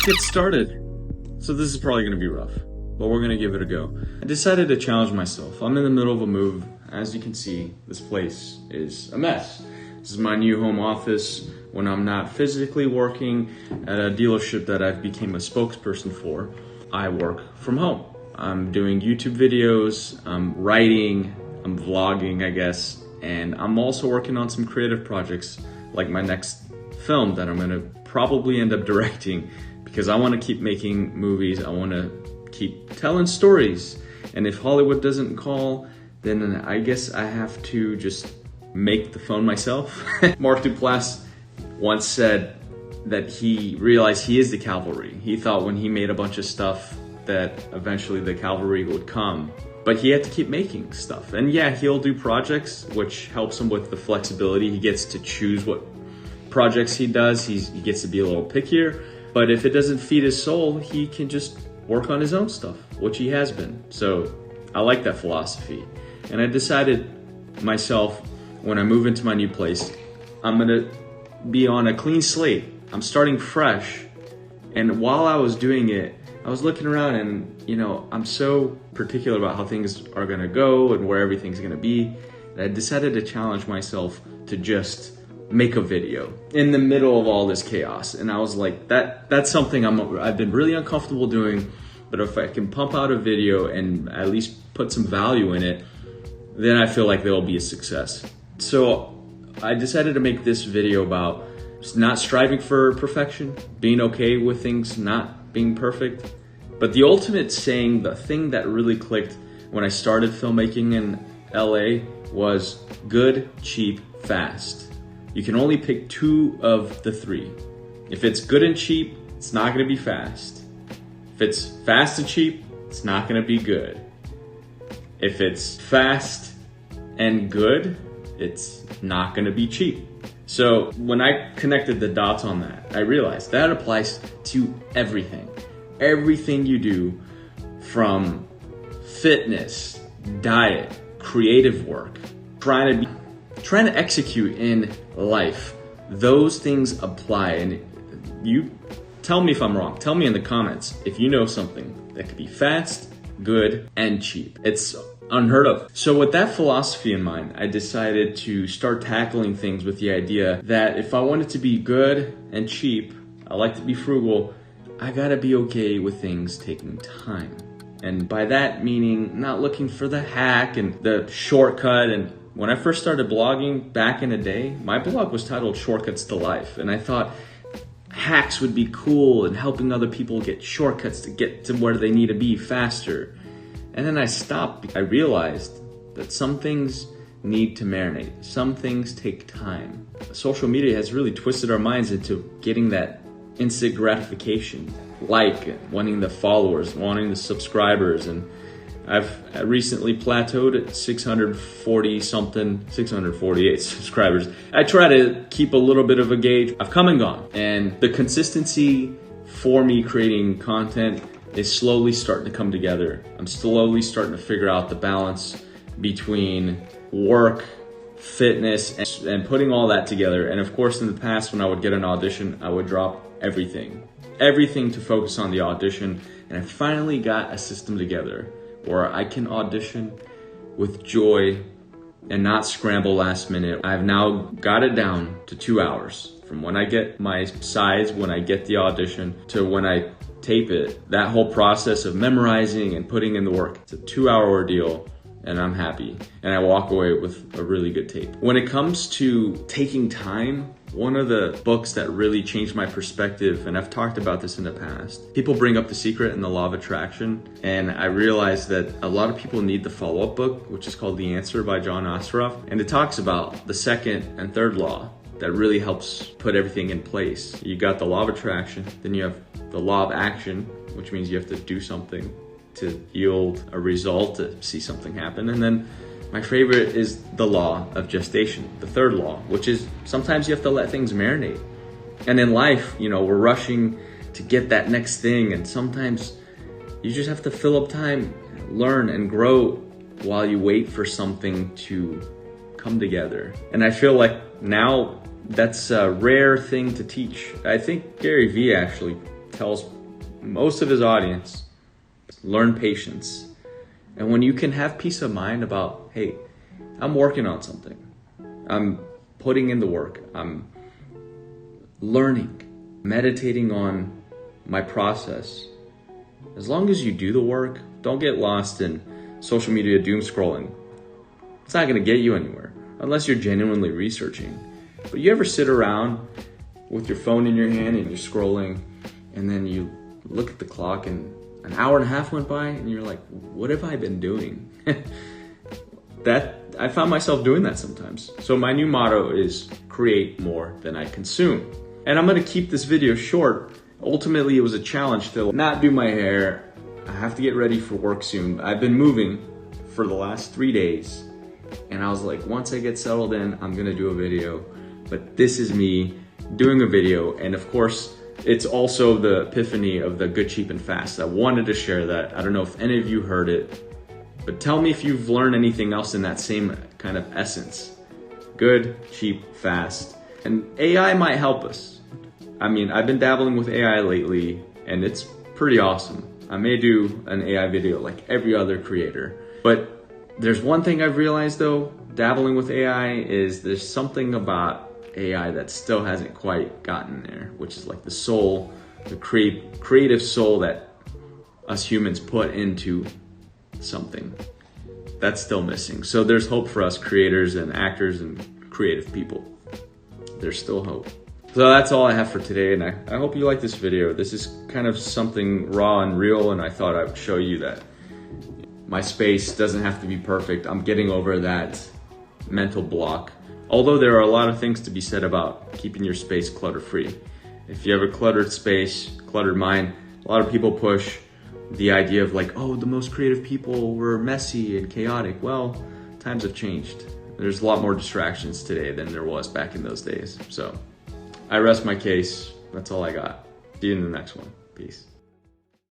get started. So this is probably gonna be rough, but we're gonna give it a go. I decided to challenge myself. I'm in the middle of a move. As you can see, this place is a mess. This is my new home office when I'm not physically working at a dealership that I've become a spokesperson for. I work from home. I'm doing YouTube videos, I'm writing, I'm vlogging, I guess, and I'm also working on some creative projects like my next film that I'm gonna probably end up directing because I wanna keep making movies, I wanna keep telling stories. And if Hollywood doesn't call, then I guess I have to just make the phone myself. Mark Duplass once said that he realized he is the cavalry. He thought when he made a bunch of stuff that eventually the cavalry would come, but he had to keep making stuff. And yeah, he'll do projects, which helps him with the flexibility. He gets to choose what projects he does. He gets to be a little pickier, but if it doesn't feed his soul, he can just work on his own stuff, which he has been. So I like that philosophy. And I decided myself, when I move into my new place, I'm gonna be on a clean slate. I'm starting fresh. And while I was doing it, I was looking around and, you know, I'm so particular about how things are gonna go and where everything's gonna be, that I decided to challenge myself to just make a video in the middle of all this chaos. And I was like, that's something I've been really uncomfortable doing, but if I can pump out a video and at least put some value in it, then I feel like there'll be a success. So I decided to make this video about not striving for perfection, being okay with things not being perfect. But the ultimate saying, the thing that really clicked when I started filmmaking in LA was good, cheap, fast. You can only pick two of the three. If it's good and cheap, it's not gonna be fast. If it's fast and cheap, it's not gonna be good. If it's fast and good, it's not gonna be cheap. So when I connected the dots on that, I realized that applies to everything. Everything you do, from fitness, diet, creative work, trying to execute in life. Those things apply. And you tell me if I'm wrong. Tell me in the comments if you know something that could be fast, good, and cheap. It's unheard of. So with that philosophy in mind, I decided to start tackling things with the idea that if I want it to be good and cheap, I like to be frugal, I gotta be okay with things taking time. And by that meaning not looking for the hack and the shortcut. And when I first started blogging back in the day, my blog was titled Shortcuts to Life. And I thought hacks would be cool and helping other people get shortcuts to get to where they need to be faster. And then I stopped. I realized that some things need to marinate. Some things take time. Social media has really twisted our minds into getting that instant gratification, like wanting the followers, wanting the subscribers. And I've recently plateaued at 648 subscribers. I try to keep a little bit of a gauge. I've come and gone. And the consistency for me creating content is slowly starting to come together. I'm slowly starting to figure out the balance between work, fitness, and putting all that together. And of course, in the past, when I would get an audition, I would drop everything to focus on the audition. And I finally got a system together where I can audition with joy and not scramble last minute. I've now got it down to 2 hours from when I get my sides, when I get the audition, to when I tape it. That whole process of memorizing and putting in the work, it's a 2-hour ordeal, and I'm happy. And I walk away with a really good tape. When it comes to taking time, one of the books that really changed my perspective, and I've talked about this in the past, people bring up The Secret and the Law of Attraction, and I realized that a lot of people need the follow-up book, which is called The Answer by John Ostroff, and it talks about the second and third law that really helps put everything in place. You got the law of attraction, then you have the law of action, which means you have to do something to yield a result, to see something happen. And then my favorite is the law of gestation, the third law, which is sometimes you have to let things marinate. And in life, you know, we're rushing to get that next thing, and sometimes you just have to fill up time, learn and grow while you wait for something to come together. And I feel like now that's a rare thing to teach. I think Gary Vee actually tells most of his audience learn patience. And when you can have peace of mind about, hey, I'm working on something, I'm putting in the work, I'm learning, meditating on my process. As long as you do the work, don't get lost in social media doom scrolling. It's not gonna get you anywhere unless you're genuinely researching. But you ever sit around with your phone in your hand and you're scrolling, and then you look at the clock and an hour and a half went by and you're like, what have I been doing? I found myself doing that sometimes. So my new motto is create more than I consume. And I'm gonna keep this video short. Ultimately, it was a challenge to not do my hair. I have to get ready for work soon. I've been moving for the last 3 days. And I was like, once I get settled in, I'm gonna do a video. But this is me doing a video. And of course, it's also the epiphany of the good, cheap, and fast. I wanted to share that. I don't know if any of you heard it, but tell me if you've learned anything else in that same kind of essence. Good, cheap, fast. And AI might help us. I mean, I've been dabbling with AI lately, and it's pretty awesome. I may do an AI video like every other creator. But there's one thing I've realized though, dabbling with AI, is there's something about AI that still hasn't quite gotten there, which is like the soul, the creative soul that us humans put into something. That's still missing. So there's hope for us creators and actors and creative people. There's still hope. So that's all I have for today, and I hope you like this video. This is kind of something raw and real, and I thought I would show you that my space doesn't have to be perfect. I'm getting over that mental block. Although there are a lot of things to be said about keeping your space clutter-free. If you have a cluttered space, cluttered mind, a lot of people push the idea of like, oh, the most creative people were messy and chaotic. Well, times have changed. There's a lot more distractions today than there was back in those days. So I rest my case. That's all I got. See you in the next one. Peace.